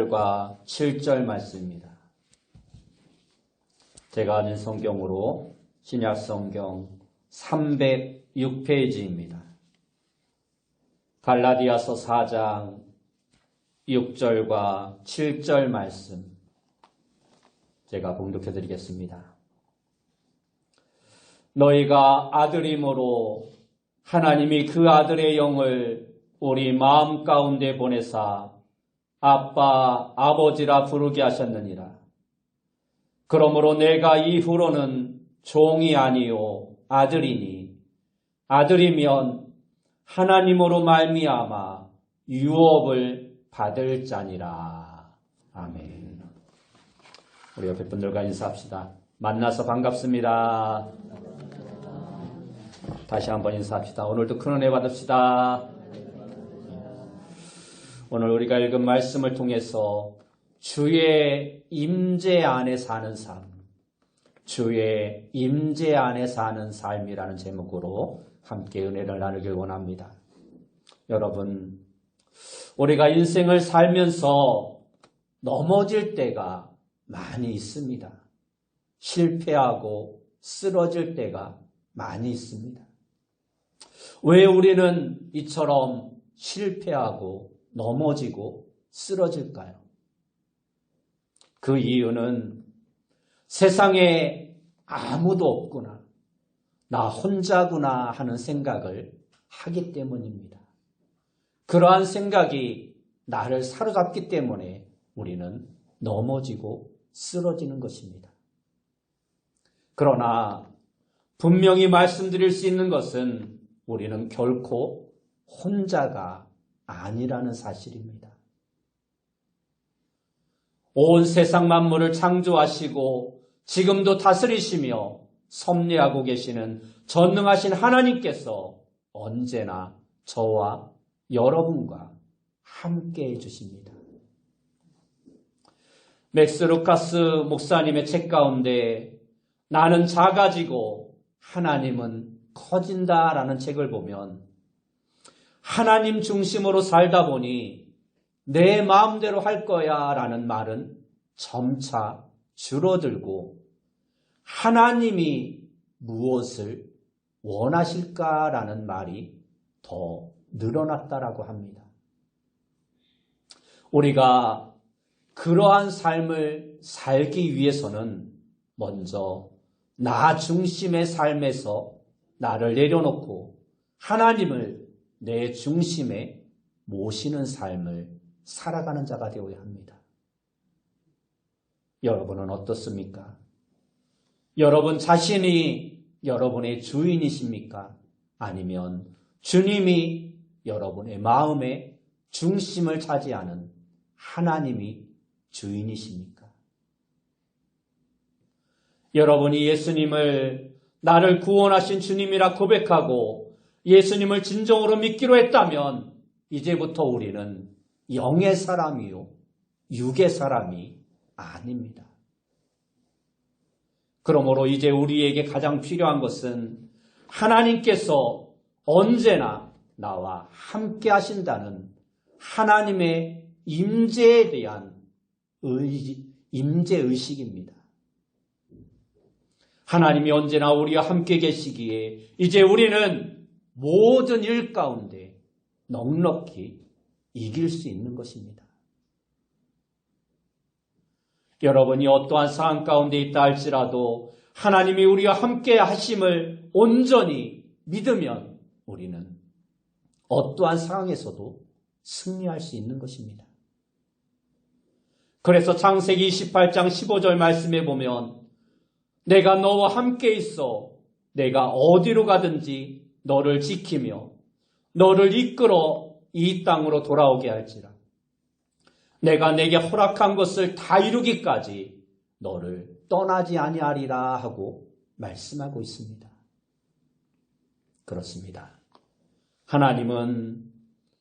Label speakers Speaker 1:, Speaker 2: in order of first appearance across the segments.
Speaker 1: 과 7절 말씀입니다. 제가 아는 성경으로 신약 성경 306페이지입니다. 갈라디아서 4장 6절과 7절 말씀 제가 봉독해 드리겠습니다. 너희가 아들임으로 하나님이 그 아들의 영을 우리 마음 가운데 보내사 아빠, 아버지라 부르게 하셨느니라. 그러므로 내가 이후로는 종이 아니요 아들이니 아들이면 하나님으로 말미암아 유업을 받을 자니라. 아멘. 우리 옆에 분들과 인사합시다. 만나서 반갑습니다. 다시 한번 인사합시다. 오늘도 큰 은혜 받읍시다. 오늘 우리가 읽은 말씀을 통해서 주의 임재 안에 사는 삶, 주의 임재 안에 사는 삶이라는 제목으로 함께 은혜를 나누길 원합니다. 여러분, 우리가 인생을 살면서 넘어질 때가 많이 있습니다. 실패하고 쓰러질 때가 많이 있습니다. 왜 우리는 이처럼 실패하고 넘어지고 쓰러질까요? 그 이유는 세상에 아무도 없구나, 나 혼자구나 하는 생각을 하기 때문입니다. 그러한 생각이 나를 사로잡기 때문에 우리는 넘어지고 쓰러지는 것입니다. 그러나 분명히 말씀드릴 수 있는 것은 우리는 결코 혼자가 아니라는 사실입니다. 온 세상 만물을 창조하시고 지금도 다스리시며 섭리하고 계시는 전능하신 하나님께서 언제나 저와 여러분과 함께 해주십니다. 맥스 루카스 목사님의 책 가운데 나는 작아지고 하나님은 커진다라는 책을 보면 하나님 중심으로 살다 보니 내 마음대로 할 거야 라는 말은 점차 줄어들고 하나님이 무엇을 원하실까라는 말이 더 늘어났다라고 합니다. 우리가 그러한 삶을 살기 위해서는 먼저 나 중심의 삶에서 나를 내려놓고 하나님을 내 중심에 모시는 삶을 살아가는 자가 되어야 합니다. 여러분은 어떻습니까? 여러분 자신이 여러분의 주인이십니까? 아니면 주님이 여러분의 마음의 중심을 차지하는 하나님이 주인이십니까? 여러분이 예수님을 나를 구원하신 주님이라 고백하고 예수님을 진정으로 믿기로 했다면 이제부터 우리는 영의 사람이요 육의 사람이 아닙니다. 그러므로 이제 우리에게 가장 필요한 것은 하나님께서 언제나 나와 함께 하신다는 하나님의 임재에 대한 임재의식입니다. 하나님이 언제나 우리와 함께 계시기에 이제 우리는 모든 일 가운데 넉넉히 이길 수 있는 것입니다. 여러분이 어떠한 상황 가운데 있다 할지라도 하나님이 우리와 함께 하심을 온전히 믿으면 우리는 어떠한 상황에서도 승리할 수 있는 것입니다. 그래서 창세기 28장 15절 말씀에 보면 내가 너와 함께 있어 내가 어디로 가든지 너를 지키며 너를 이끌어 이 땅으로 돌아오게 할지라. 내가 내게 허락한 것을 다 이루기까지 너를 떠나지 아니하리라 하고 말씀하고 있습니다. 그렇습니다. 하나님은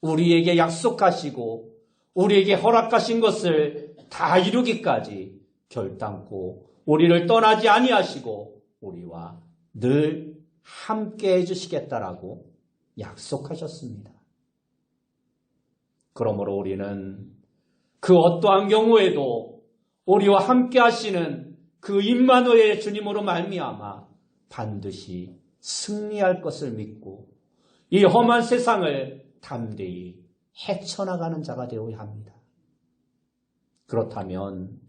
Speaker 1: 우리에게 약속하시고 우리에게 허락하신 것을 다 이루기까지 결단코 우리를 떠나지 아니하시고 우리와 늘 함께 해주시겠다라고 약속하셨습니다. 그러므로 우리는 그 어떠한 경우에도 우리와 함께 하시는 그 임마누엘 주님으로 말미암아 반드시 승리할 것을 믿고 이 험한 세상을 담대히 헤쳐나가는 자가 되어야 합니다. 그렇다면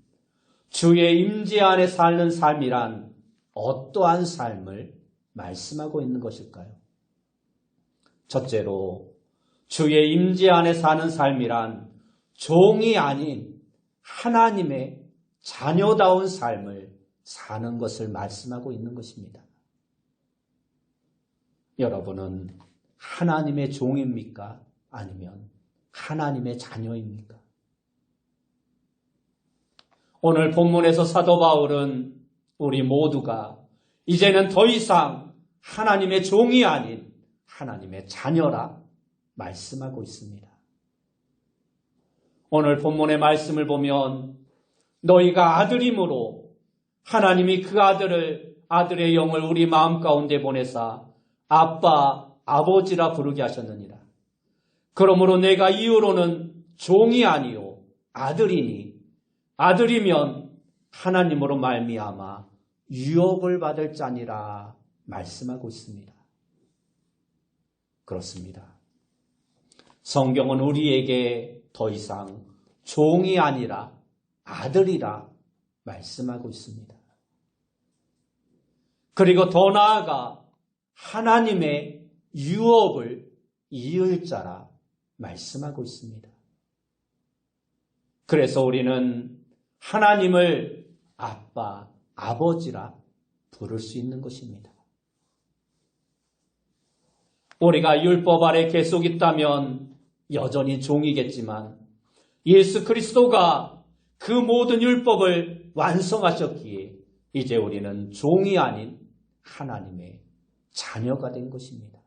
Speaker 1: 주의 임재 안에 사는 삶이란 어떠한 삶을 말씀하고 있는 것일까요? 첫째로 주의 임재 안에 사는 삶이란 종이 아닌 하나님의 자녀다운 삶을 사는 것을 말씀하고 있는 것입니다. 여러분은 하나님의 종입니까? 아니면 하나님의 자녀입니까? 오늘 본문에서 사도 바울은 우리 모두가 이제는 더 이상 하나님의 종이 아닌 하나님의 자녀라 말씀하고 있습니다. 오늘 본문의 말씀을 보면 너희가 아들이므로 하나님이 그 아들의 영을 우리 마음 가운데 보내사 아빠, 아버지라 부르게 하셨느니라. 그러므로 내가 이후로는 종이 아니요 아들이니 아들이면 하나님으로 말미암아 유업을 받을 자니라 말씀하고 있습니다. 그렇습니다. 성경은 우리에게 더 이상 종이 아니라 아들이라 말씀하고 있습니다. 그리고 더 나아가 하나님의 유업을 이을 자라 말씀하고 있습니다. 그래서 우리는 하나님을 아빠, 아버지라 부를 수 있는 것입니다. 우리가 율법 아래 계속 있다면 여전히 종이겠지만 예수 그리스도가 그 모든 율법을 완성하셨기에 이제 우리는 종이 아닌 하나님의 자녀가 된 것입니다.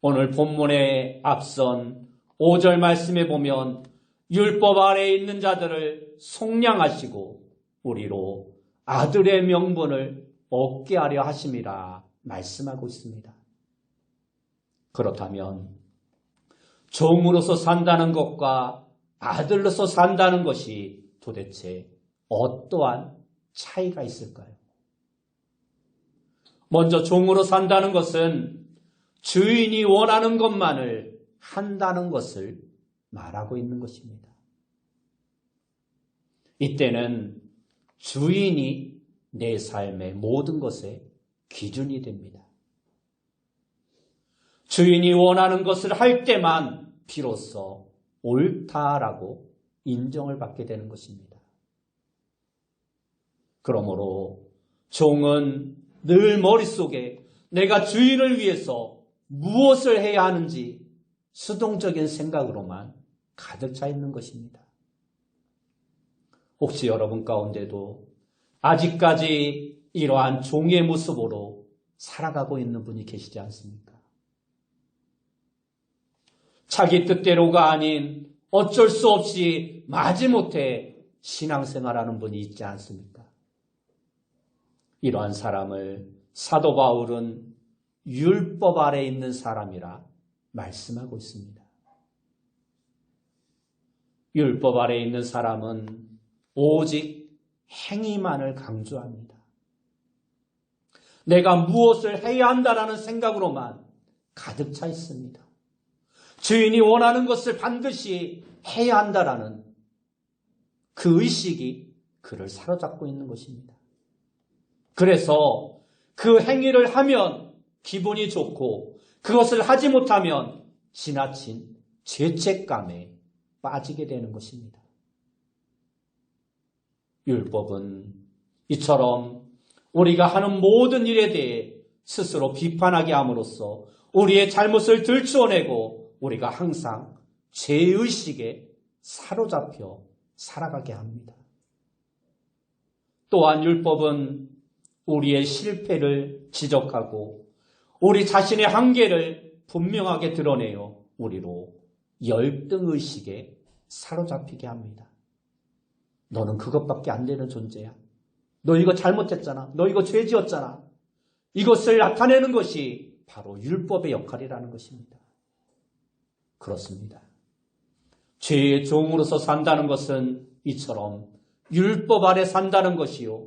Speaker 1: 오늘 본문에 앞선 5절 말씀에 보면 율법 아래에 있는 자들을 속량하시고 우리로 아들의 명분을 얻게 하려 하심이라 말씀하고 있습니다. 그렇다면 종으로서 산다는 것과 아들로서 산다는 것이 도대체 어떠한 차이가 있을까요? 먼저 종으로 산다는 것은 주인이 원하는 것만을 한다는 것을 말하고 있는 것입니다. 이때는 주인이 내 삶의 모든 것의 기준이 됩니다. 주인이 원하는 것을 할 때만 비로소 옳다라고 인정을 받게 되는 것입니다. 그러므로 종은 늘 머릿속에 내가 주인을 위해서 무엇을 해야 하는지 수동적인 생각으로만 가득 차 있는 것입니다. 혹시 여러분 가운데도 아직까지 이러한 종의 모습으로 살아가고 있는 분이 계시지 않습니까? 자기 뜻대로가 아닌 어쩔 수 없이 마지못해 신앙생활하는 분이 있지 않습니까? 이러한 사람을 사도 바울은 율법 아래 있는 사람이라 말씀하고 있습니다. 율법 아래 있는 사람은 오직 행위만을 강조합니다. 내가 무엇을 해야 한다라는 생각으로만 가득 차 있습니다. 주인이 원하는 것을 반드시 해야 한다라는 그 의식이 그를 사로잡고 있는 것입니다. 그래서 그 행위를 하면 기분이 좋고 그것을 하지 못하면 지나친 죄책감에 빠지게 되는 것입니다. 율법은 이처럼 우리가 하는 모든 일에 대해 스스로 비판하게 함으로써 우리의 잘못을 들추어내고 우리가 항상 죄의식에 사로잡혀 살아가게 합니다. 또한 율법은 우리의 실패를 지적하고 우리 자신의 한계를 분명하게 드러내어 우리로 열등의식에 사로잡히게 합니다. 너는 그것밖에 안 되는 존재야. 너 이거 잘못했잖아. 너 이거 죄 지었잖아. 이것을 나타내는 것이 바로 율법의 역할이라는 것입니다. 그렇습니다. 죄의 종으로서 산다는 것은 이처럼 율법 아래 산다는 것이요.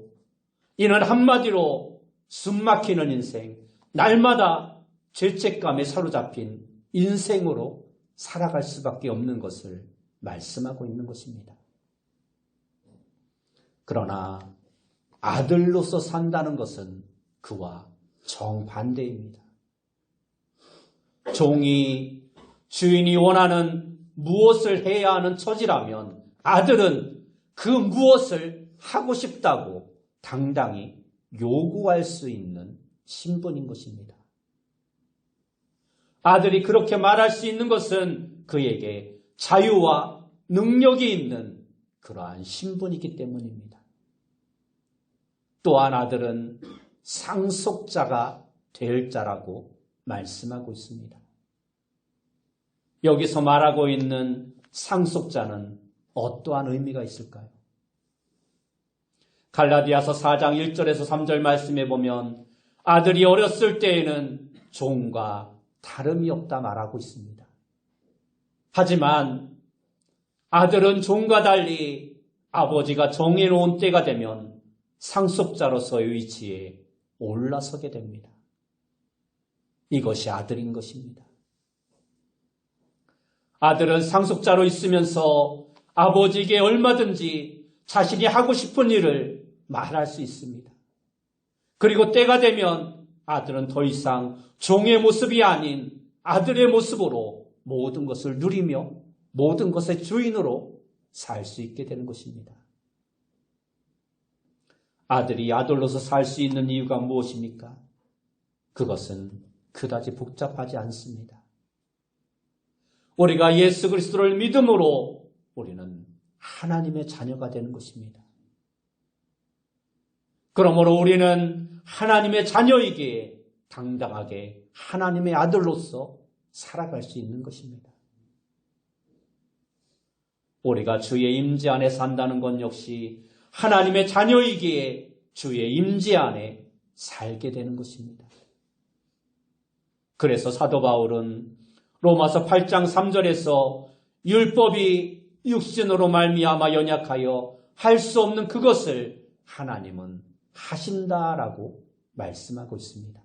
Speaker 1: 이는 한마디로 숨막히는 인생, 날마다 죄책감에 사로잡힌 인생으로 살아갈 수밖에 없는 것을 말씀하고 있는 것입니다. 그러나 아들로서 산다는 것은 그와 정반대입니다. 종이 주인이 원하는 무엇을 해야 하는 처지라면 아들은 그 무엇을 하고 싶다고 당당히 요구할 수 있는 신분인 것입니다. 아들이 그렇게 말할 수 있는 것은 그에게 자유와 능력이 있는 그러한 신분이기 때문입니다. 또한 아들은 상속자가 될 자라고 말씀하고 있습니다. 여기서 말하고 있는 상속자는 어떠한 의미가 있을까요? 갈라디아서 4장 1절에서 3절 말씀에 보면 아들이 어렸을 때에는 종과 다름이 없다 말하고 있습니다. 하지만 아들은 종과 달리 아버지가 정해놓은 때가 되면 상속자로서의 위치에 올라서게 됩니다. 이것이 아들인 것입니다. 아들은 상속자로 있으면서 아버지에게 얼마든지 자신이 하고 싶은 일을 말할 수 있습니다. 그리고 때가 되면 아들은 더 이상 종의 모습이 아닌 아들의 모습으로 모든 것을 누리며 모든 것의 주인으로 살 수 있게 되는 것입니다. 아들이 아들로서 살 수 있는 이유가 무엇입니까? 그것은 그다지 복잡하지 않습니다. 우리가 예수 그리스도를 믿음으로 우리는 하나님의 자녀가 되는 것입니다. 그러므로 우리는 하나님의 자녀이기에 당당하게 하나님의 아들로서 살아갈 수 있는 것입니다. 우리가 주의 임재 안에 산다는 것 역시 하나님의 자녀이기에 주의 임재 안에 살게 되는 것입니다. 그래서 사도 바울은 로마서 8장 3절에서 율법이 육신으로 말미암아 연약하여 할 수 없는 그것을 하나님은 하신다라고 말씀하고 있습니다.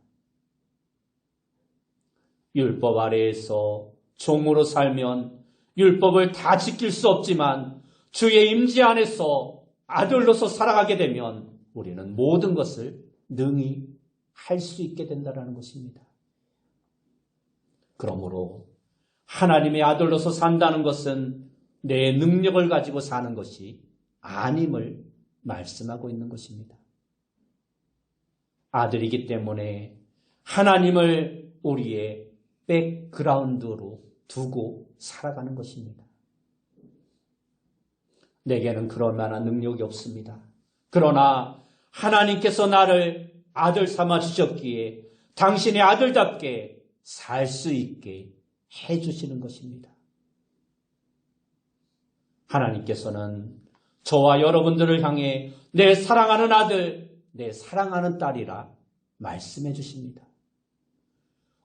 Speaker 1: 율법 아래에서 종으로 살면 율법을 다 지킬 수 없지만 주의 임재 안에서 아들로서 살아가게 되면 우리는 모든 것을 능히 할 수 있게 된다는 것입니다. 그러므로 하나님의 아들로서 산다는 것은 내 능력을 가지고 사는 것이 아님을 말씀하고 있는 것입니다. 아들이기 때문에 하나님을 우리의 백그라운드로 두고 살아가는 것입니다. 내게는 그럴 만한 능력이 없습니다. 그러나 하나님께서 나를 아들 삼아 주셨기에 당신의 아들답게 살 수 있게 해주시는 것입니다. 하나님께서는 저와 여러분들을 향해 내 사랑하는 아들, 내 사랑하는 딸이라 말씀해 주십니다.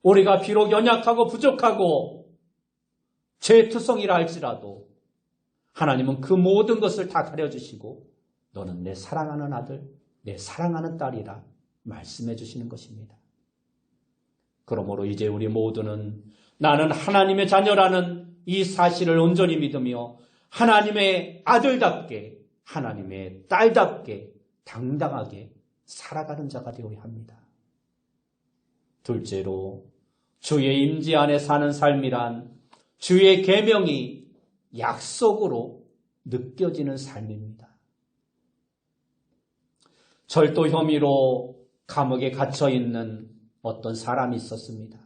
Speaker 1: 우리가 비록 연약하고 부족하고 죄투성이라 할지라도 하나님은 그 모든 것을 다 가려주시고 너는 내 사랑하는 아들, 내 사랑하는 딸이라 말씀해 주시는 것입니다. 그러므로 이제 우리 모두는 나는 하나님의 자녀라는 이 사실을 온전히 믿으며 하나님의 아들답게, 하나님의 딸답게 당당하게 살아가는 자가 되어야 합니다. 둘째로 주의 임재 안에 사는 삶이란 주의 계명이 약속으로 느껴지는 삶입니다. 절도 혐의로 감옥에 갇혀 있는 어떤 사람이 있었습니다.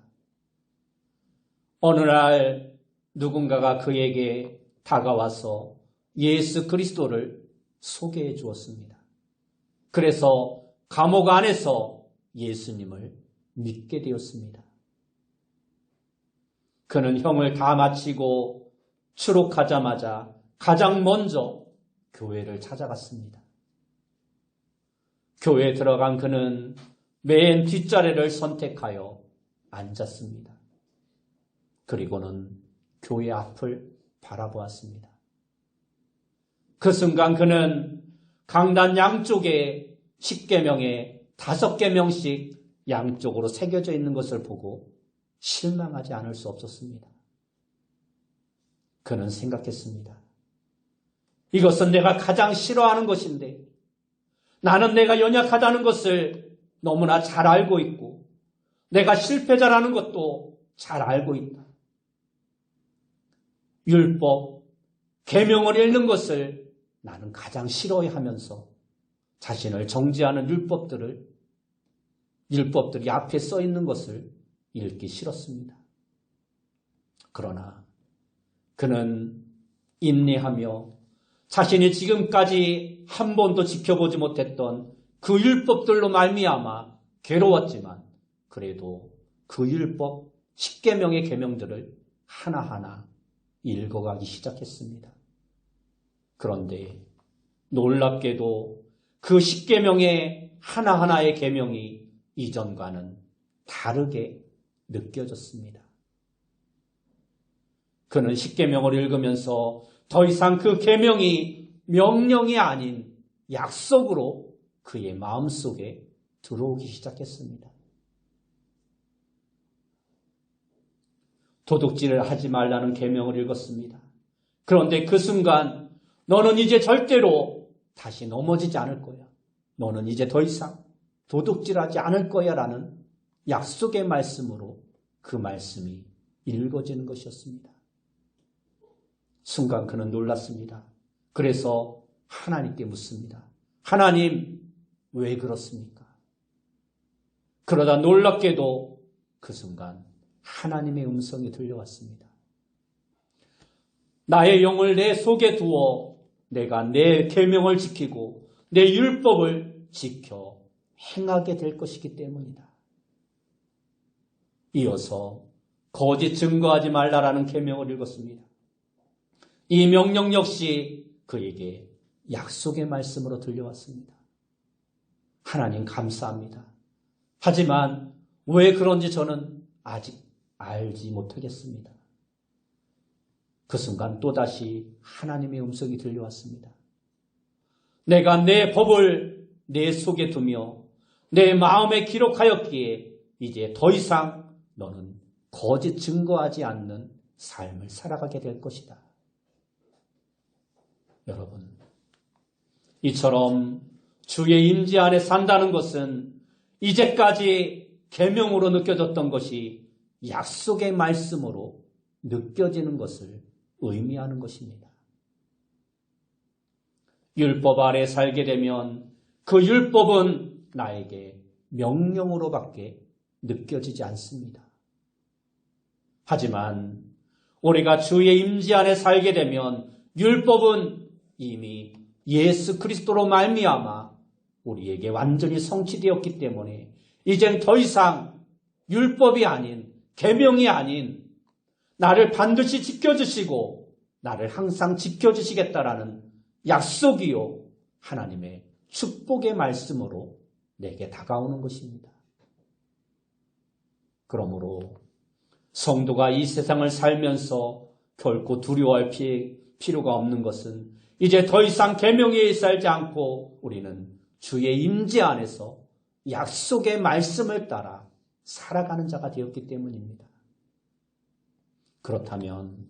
Speaker 1: 어느 날 누군가가 그에게 다가와서 예수 그리스도를 소개해 주었습니다. 그래서 감옥 안에서 예수님을 믿게 되었습니다. 그는 형을 다 마치고 추록하자마자 가장 먼저 교회를 찾아갔습니다. 교회에 들어간 그는 맨 뒷자리를 선택하여 앉았습니다. 그리고는 교회 앞을 바라보았습니다. 그 순간 그는 강단 양쪽에 10계명에 5계명씩 양쪽으로 새겨져 있는 것을 보고 실망하지 않을 수 없었습니다. 그는 생각했습니다. 이것은 내가 가장 싫어하는 것인데 나는 내가 연약하다는 것을 너무나 잘 알고 있고 내가 실패자라는 것도 잘 알고 있다. 율법, 계명을 읽는 것을 나는 가장 싫어하면서 자신을 정죄하는 율법들이 앞에 써 있는 것을 읽기 싫었습니다. 그러나 그는 인내하며 자신이 지금까지 한 번도 지켜보지 못했던 그 율법들로 말미암아 괴로웠지만 그래도 그 율법 10계명의 계명들을 하나하나 읽어가기 시작했습니다. 그런데 놀랍게도 그 10계명의 하나하나의 계명이 이전과는 다르게 느껴졌습니다. 그는 10계명을 읽으면서 더 이상 그 계명이 명령이 아닌 약속으로 그의 마음속에 들어오기 시작했습니다. 도둑질을 하지 말라는 계명을 읽었습니다. 그런데 그 순간 너는 이제 절대로 다시 넘어지지 않을 거야. 너는 이제 더 이상 도둑질하지 않을 거야 라는 약속의 말씀으로 그 말씀이 읽어지는 것이었습니다. 순간 그는 놀랐습니다. 그래서 하나님께 묻습니다. 하나님, 왜 그렇습니까? 그러다 놀랍게도 그 순간 하나님의 음성이 들려왔습니다. 나의 영을 내 속에 두어 내가 내 계명을 지키고 내 율법을 지켜 행하게 될 것이기 때문이다. 이어서 거짓 증거하지 말라라는 계명을 읽었습니다. 이 명령 역시 그에게 약속의 말씀으로 들려왔습니다. 하나님 감사합니다. 하지만 왜 그런지 저는 아직 알지 못하겠습니다. 그 순간 또다시 하나님의 음성이 들려왔습니다. 내가 내 법을 내 속에 두며 내 마음에 기록하였기에 이제 더 이상 너는 거짓 증거하지 않는 삶을 살아가게 될 것이다. 여러분, 이처럼 주의 임재 안에 산다는 것은 이제까지 계명으로 느껴졌던 것이 약속의 말씀으로 느껴지는 것을 의미하는 것입니다. 율법 아래 살게 되면 그 율법은 나에게 명령으로밖에 느껴지지 않습니다. 하지만 우리가 주의 임재 안에 살게 되면 율법은 이미 예수 그리스도로 말미암아 우리에게 완전히 성취되었기 때문에 이젠 더 이상 율법이 아닌 계명이 아닌 나를 반드시 지켜주시고 나를 항상 지켜주시겠다라는 약속이요 하나님의 축복의 말씀으로 내게 다가오는 것입니다. 그러므로 성도가 이 세상을 살면서 결코 두려워할 필요가 없는 것은 이제 더 이상 계명에 살지 않고 우리는 주의 임재 안에서 약속의 말씀을 따라 살아가는 자가 되었기 때문입니다. 그렇다면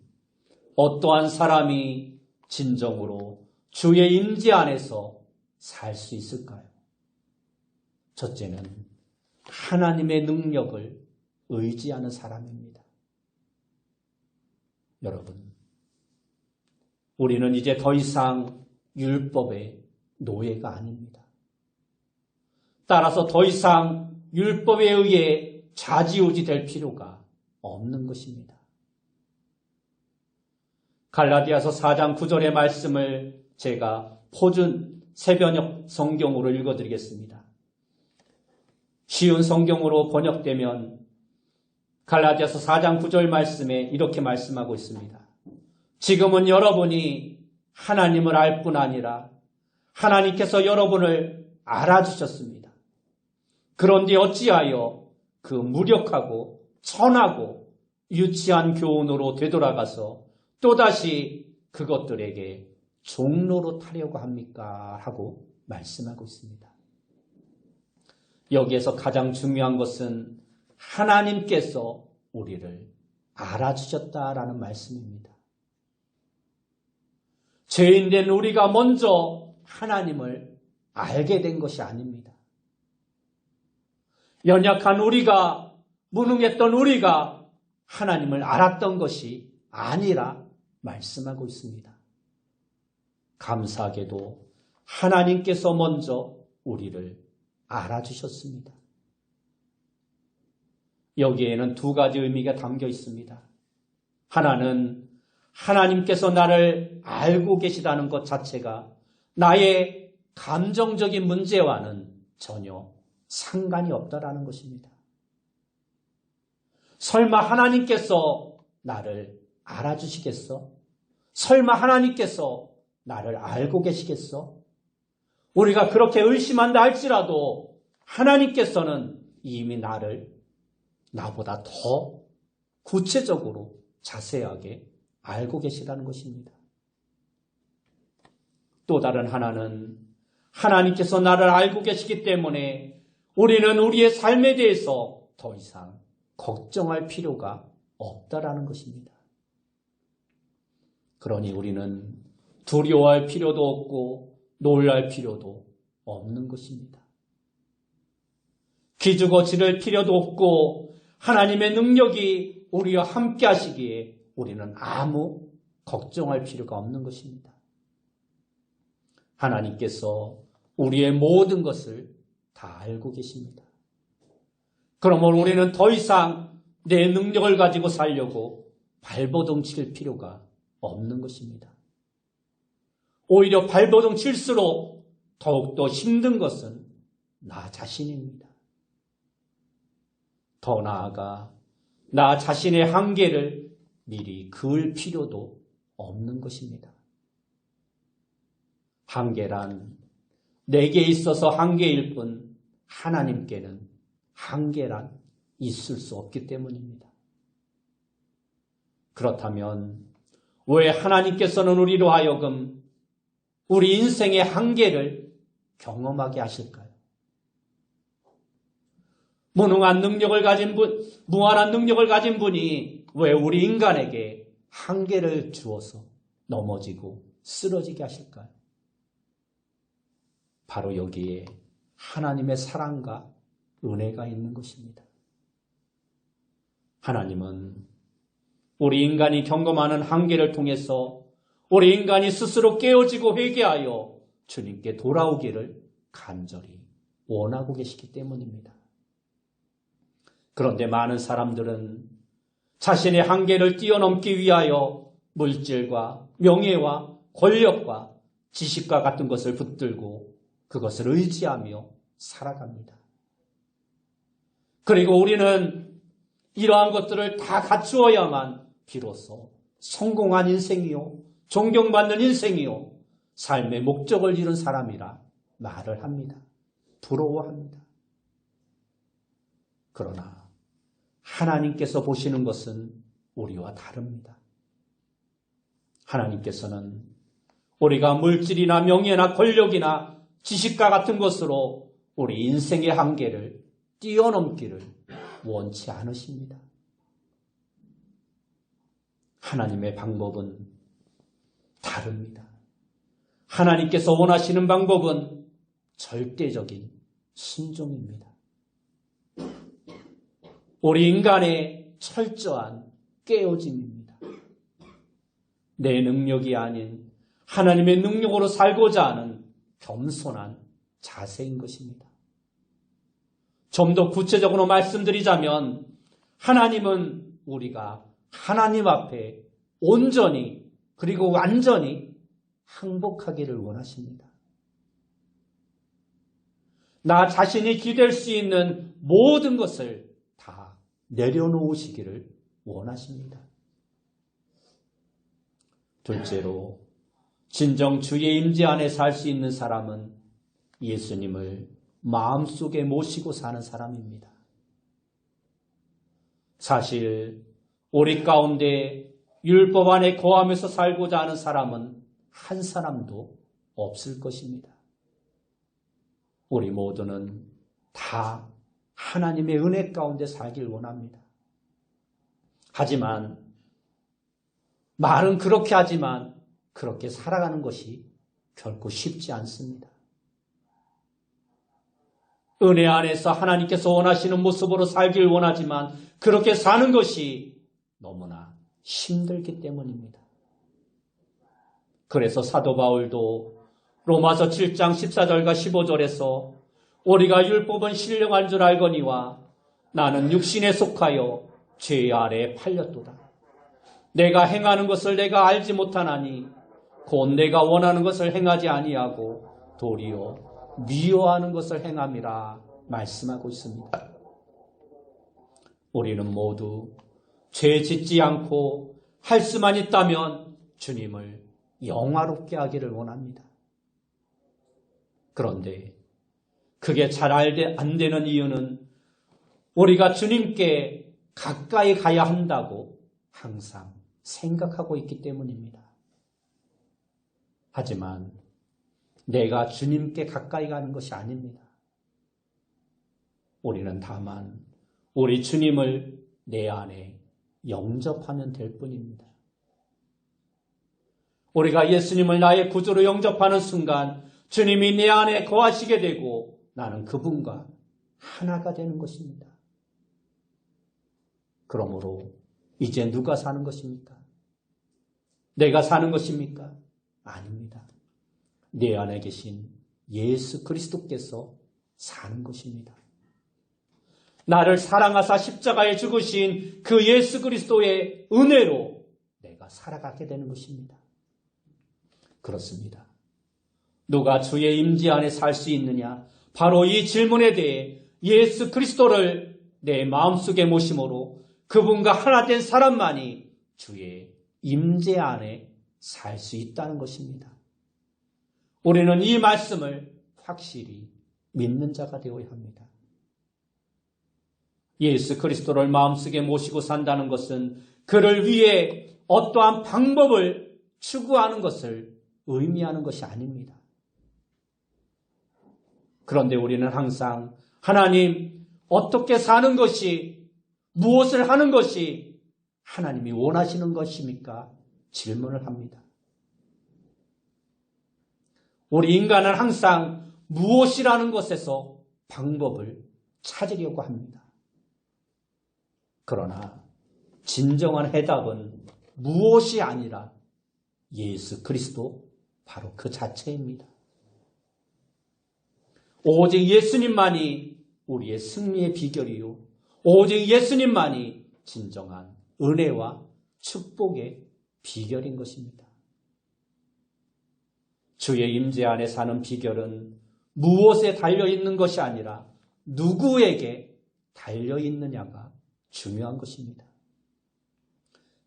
Speaker 1: 어떠한 사람이 진정으로 주의 임재 안에서 살 수 있을까요? 첫째는 하나님의 능력을 의지하는 사람입니다. 여러분, 우리는 이제 더 이상 율법의 노예가 아닙니다. 따라서 더 이상 율법에 의해 좌지우지 될 필요가 없는 것입니다. 갈라디아서 4장 9절의 말씀을 제가 표준 새번역 성경으로 읽어드리겠습니다. 쉬운 성경으로 번역되면 갈라디아서 4장 9절 말씀에 이렇게 말씀하고 있습니다. 지금은 여러분이 하나님을 알 뿐 아니라 하나님께서 여러분을 알아주셨습니다. 그런데 어찌하여 그 무력하고 천하고 유치한 교훈으로 되돌아가서 또다시 그것들에게 종로로 타려고 합니까? 하고 말씀하고 있습니다. 여기에서 가장 중요한 것은 하나님께서 우리를 알아주셨다라는 말씀입니다. 죄인된 우리가 먼저 하나님을 알게 된 것이 아닙니다. 연약한 우리가, 무능했던 우리가 하나님을 알았던 것이 아니라 말씀하고 있습니다. 감사하게도 하나님께서 먼저 우리를 알아주셨습니다. 여기에는 두 가지 의미가 담겨 있습니다. 하나는 하나님께서 나를 알고 계시다는 것 자체가 나의 감정적인 문제와는 전혀 상관이 없다라는 것입니다. 설마 하나님께서 나를 알아주시겠어? 설마 하나님께서 나를 알고 계시겠어? 우리가 그렇게 의심한다 할지라도 하나님께서는 이미 나를 나보다 더 구체적으로 자세하게 알고 계시다는 것입니다. 또 다른 하나는 하나님께서 나를 알고 계시기 때문에 우리는 우리의 삶에 대해서 더 이상 걱정할 필요가 없다라는 것입니다. 그러니 우리는 두려워할 필요도 없고 놀랄 필요도 없는 것입니다. 기죽어 지를 필요도 없고 하나님의 능력이 우리와 함께 하시기에 우리는 아무 걱정할 필요가 없는 것입니다. 하나님께서 우리의 모든 것을 다 알고 계십니다. 그러면 우리는 더 이상 내 능력을 가지고 살려고 발버둥 칠 필요가 없는 것입니다. 오히려 발버둥 칠수록 더욱더 힘든 것은 나 자신입니다. 더 나아가 나 자신의 한계를 미리 그을 필요도 없는 것입니다. 한계란 내게 있어서 한계일 뿐 하나님께는 한계란 있을 수 없기 때문입니다. 그렇다면 왜 하나님께서는 우리로 하여금 우리 인생의 한계를 경험하게 하실까요? 무한한 능력을 가진 분이 왜 우리 인간에게 한계를 주어서 넘어지고 쓰러지게 하실까요? 바로 여기에 하나님의 사랑과 은혜가 있는 것입니다. 하나님은 우리 인간이 경험하는 한계를 통해서 우리 인간이 스스로 깨어지고 회개하여 주님께 돌아오기를 간절히 원하고 계시기 때문입니다. 그런데 많은 사람들은 자신의 한계를 뛰어넘기 위하여 물질과 명예와 권력과 지식과 같은 것을 붙들고 그것을 의지하며 살아갑니다. 그리고 우리는 이러한 것들을 다 갖추어야만 비로소 성공한 인생이요, 존경받는 인생이요, 삶의 목적을 이룬 사람이라 말을 합니다. 부러워합니다. 그러나 하나님께서 보시는 것은 우리와 다릅니다. 하나님께서는 우리가 물질이나 명예나 권력이나 지식과 같은 것으로 우리 인생의 한계를 뛰어넘기를 원치 않으십니다. 하나님의 방법은 다릅니다. 하나님께서 원하시는 방법은 절대적인 순종입니다. 우리 인간의 철저한 깨어짐입니다. 내 능력이 아닌 하나님의 능력으로 살고자 하는 겸손한 자세인 것입니다. 좀 더 구체적으로 말씀드리자면 하나님은 우리가 하나님 앞에 온전히 그리고 완전히 항복하기를 원하십니다. 나 자신이 기댈 수 있는 모든 것을 다 내려놓으시기를 원하십니다. 둘째로 진정 주의 임재 안에 살 수 있는 사람은 예수님을 마음속에 모시고 사는 사람입니다. 사실 우리 가운데 율법 안에 거하면서 살고자 하는 사람은 한 사람도 없을 것입니다. 우리 모두는 다 하나님의 은혜 가운데 살길 원합니다. 하지만 말은 그렇게 하지만 그렇게 살아가는 것이 결코 쉽지 않습니다. 은혜 안에서 하나님께서 원하시는 모습으로 살길 원하지만 그렇게 사는 것이 너무나 힘들기 때문입니다. 그래서 사도 바울도 로마서 7장 14절과 15절에서 우리가 율법은 신령한 줄 알거니와 나는 육신에 속하여 죄 아래에 팔렸도다. 내가 행하는 것을 내가 알지 못하나니 곧 내가 원하는 것을 행하지 아니하고 도리어 미워하는 것을 행함이라 말씀하고 있습니다. 우리는 모두 죄 짓지 않고 할 수만 있다면 주님을 영화롭게 하기를 원합니다. 그런데 그게 잘 안 되는 이유는 우리가 주님께 가까이 가야 한다고 항상 생각하고 있기 때문입니다. 하지만 내가 주님께 가까이 가는 것이 아닙니다. 우리는 다만 우리 주님을 내 안에 영접하면 될 뿐입니다. 우리가 예수님을 나의 구주로 영접하는 순간 주님이 내 안에 거하시게 되고 나는 그분과 하나가 되는 것입니다. 그러므로 이제 누가 사는 것입니까? 내가 사는 것입니까? 아닙니다. 내 안에 계신 예수 그리스도께서 사는 것입니다. 나를 사랑하사 십자가에 죽으신 그 예수 그리스도의 은혜로 내가 살아가게 되는 것입니다. 그렇습니다. 누가 주의 임재 안에 살 수 있느냐? 바로 이 질문에 대해 예수 그리스도를 내 마음속에 모심으로 그분과 하나 된 사람만이 주의 임재 안에 살 수 있다는 것입니다. 우리는 이 말씀을 확실히 믿는 자가 되어야 합니다. 예수 그리스도를 마음속에 모시고 산다는 것은 그를 위해 어떠한 방법을 추구하는 것을 의미하는 것이 아닙니다. 그런데 우리는 항상 하나님 어떻게 사는 것이 무엇을 하는 것이 하나님이 원하시는 것입니까? 질문을 합니다. 우리 인간은 항상 무엇이라는 것에서 방법을 찾으려고 합니다. 그러나 진정한 해답은 무엇이 아니라 예수 그리스도 바로 그 자체입니다. 오직 예수님만이 우리의 승리의 비결이요. 오직 예수님만이 진정한 은혜와 축복의 비결인 것입니다. 주의 임재 안에 사는 비결은 무엇에 달려있는 것이 아니라 누구에게 달려있느냐가 중요한 것입니다.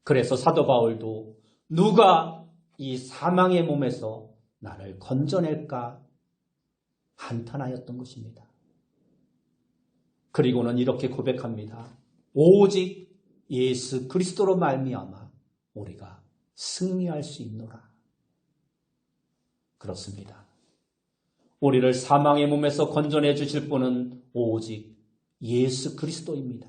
Speaker 1: 그래서 사도 바울도 누가 이 사망의 몸에서 나를 건져낼까 한탄하였던 것입니다. 그리고는 이렇게 고백합니다. 오직 예수 그리스도로 말미암아 우리가 승리할 수 있노라. 그렇습니다. 우리를 사망의 몸에서 건져내 주실 분은 오직 예수 그리스도입니다.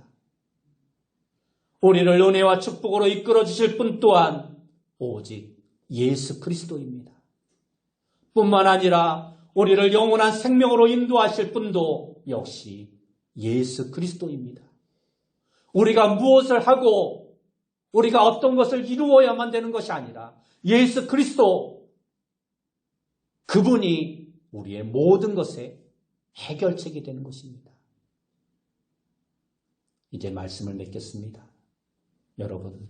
Speaker 1: 우리를 은혜와 축복으로 이끌어 주실 분 또한 오직 예수 그리스도입니다. 뿐만 아니라 우리를 영원한 생명으로 인도하실 분도 역시 예수 그리스도입니다. 우리가 무엇을 하고 우리가 어떤 것을 이루어야만 되는 것이 아니라 예수 그리스도 그분이 우리의 모든 것의 해결책이 되는 것입니다. 이제 말씀을 맺겠습니다. 여러분,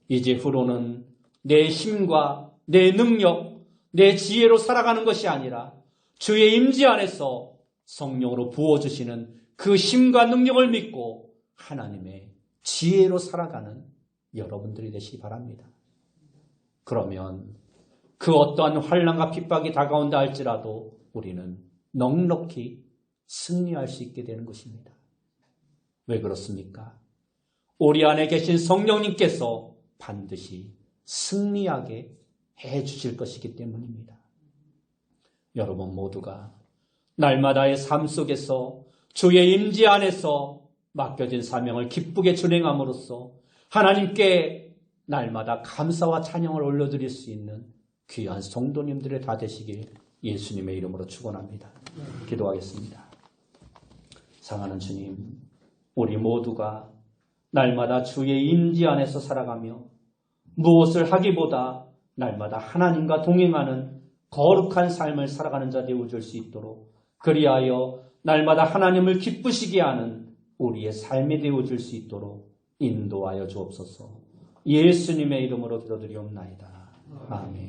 Speaker 1: 이제 후로는 내 힘과 내 능력, 내 지혜로 살아가는 것이 아니라 주의 임재 안에서 성령으로 부어주시는 그 힘과 능력을 믿고 하나님의 지혜로 살아가는 여러분들이 되시기 바랍니다. 그러면 그 어떠한 환난과 핍박이 다가온다 할지라도 우리는 넉넉히 승리할 수 있게 되는 것입니다. 왜 그렇습니까? 우리 안에 계신 성령님께서 반드시 승리하게 해 주실 것이기 때문입니다. 여러분 모두가 날마다의 삶 속에서 주의 임재 안에서 맡겨진 사명을 기쁘게 준행함으로써 하나님께 날마다 감사와 찬양을 올려드릴 수 있는 귀한 성도님들의 다 되시길 예수님의 이름으로 축원합니다. 기도하겠습니다. 사랑하는 주님, 우리 모두가 날마다 주의 임재 안에서 살아가며 무엇을 하기보다 날마다 하나님과 동행하는 거룩한 삶을 살아가는 자 되어줄 수 있도록, 그리하여 날마다 하나님을 기쁘시게 하는 우리의 삶이 되어줄 수 있도록 인도하여 주옵소서. 예수님의 이름으로 기도드리옵나이다. 아멘.